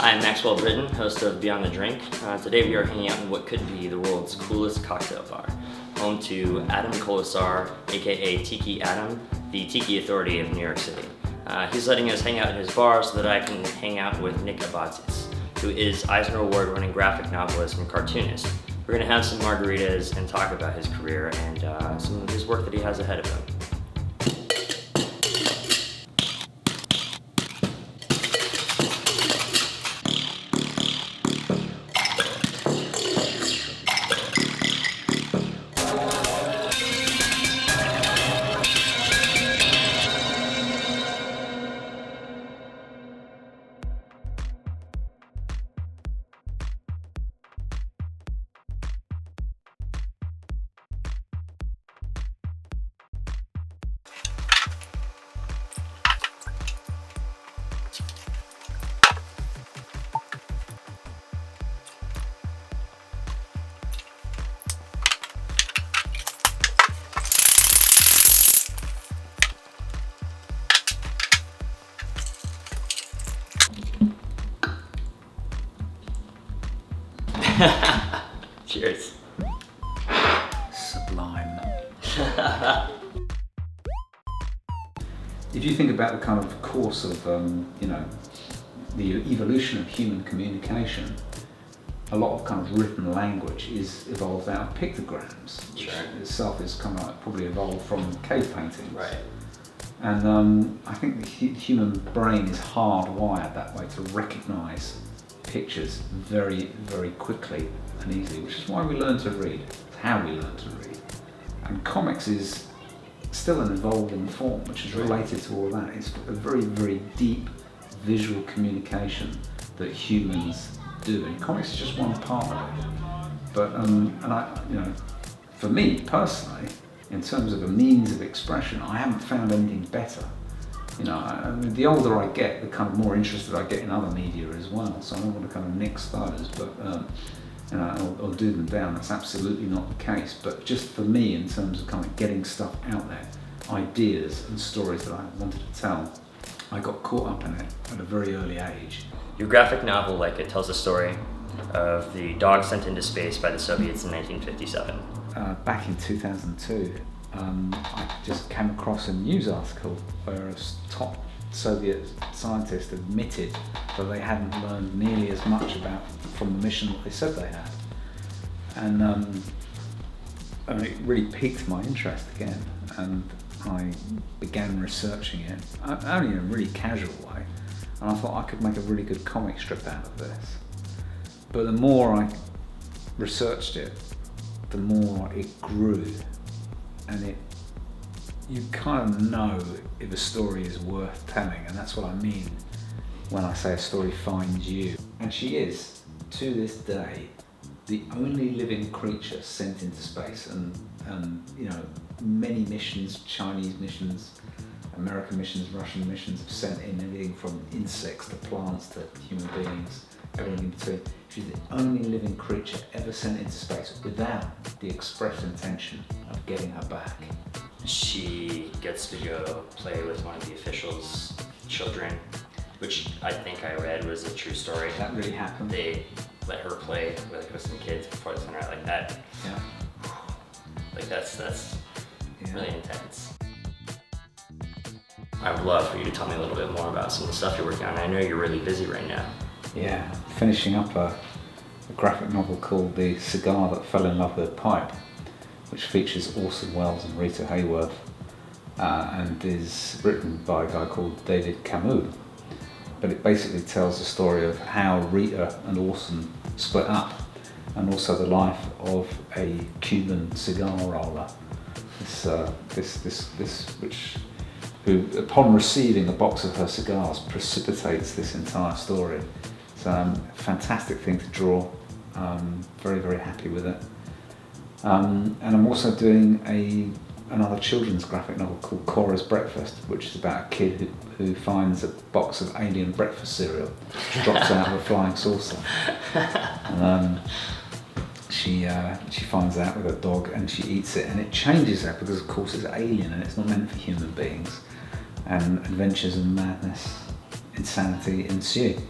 I'm Maxwell Britton, host of Beyond the Drink. Today we are hanging out in what could be the world's coolest cocktail bar, home to Adam Colasar, aka Tiki Adam, the Tiki Authority of New York City. He's letting us hang out at his bar so that I can hang out with Nick Abadzis, who is Eisner Award-winning graphic novelist and cartoonist. We're going to have some margaritas and talk about his career and some of his work that he has ahead of him. Cheers. Sublime. If you think about the kind of course of, the evolution of human communication, a lot of kind of written language is evolved out of pictograms, which itself is kind of like probably evolved from cave paintings. Right. And I think the human brain is hardwired that way to recognise pictures very, very quickly and easily, which is why we learn to read. It's how we learn to read. And comics is still an evolving form, which is related to all that. It's a very, very deep visual communication that humans do, and comics is just one part of it. But for me personally, in terms of a means of expression, I haven't found anything better. The older I get, the kind of more interested I get in other media as well. So I don't want to kind of nix those, but or do them down. That's absolutely not the case. But just for me, in terms of kind of getting stuff out there, ideas and stories that I wanted to tell, I got caught up in it at a very early age. Your graphic novel, Laika, tells the story of the dog sent into space by the Soviets in 1957. Back in 2002, I just came across a news article where a top Soviet scientist admitted that they hadn't learned nearly as much from the mission that they said they had. And it really piqued my interest again, and I began researching it, only in a really casual way, and I thought I could make a really good comic strip out of this. But the more I researched it, the more it grew, and you kind of know if a story is worth telling, and that's what I mean when I say a story finds you. And she is, to this day, the only living creature sent into space, and many missions, Chinese missions, American missions, Russian missions have sent in everything from insects to plants to human beings, everything in between. She's the only living creature ever sent into space without the express intention of getting her back. She gets to go play with one of the officials' children, which I think I read was a true story. That really happened. They let her play with some kids before they sent her out like that. Yeah. Like that's really intense. I would love for you to tell me a little bit more about some of the stuff you're working on. I know you're really busy right now. Yeah, finishing up a graphic novel called The Cigar That Fell in Love with a Pipe, which features Orson Welles and Rita Hayworth, and is written by a guy called David Camus. But it basically tells the story of how Rita and Orson split up, and also the life of a Cuban cigar roller. Who, upon receiving a box of her cigars, precipitates this entire story. It's a fantastic thing to draw. Very, very happy with it. And I'm also doing another children's graphic novel called Cora's Breakfast, which is about a kid who finds a box of alien breakfast cereal, which drops out of a flying saucer. And, she finds out with her dog and she eats it, and it changes her because of course it's alien and it's not meant for human beings, and adventures and madness, insanity ensue.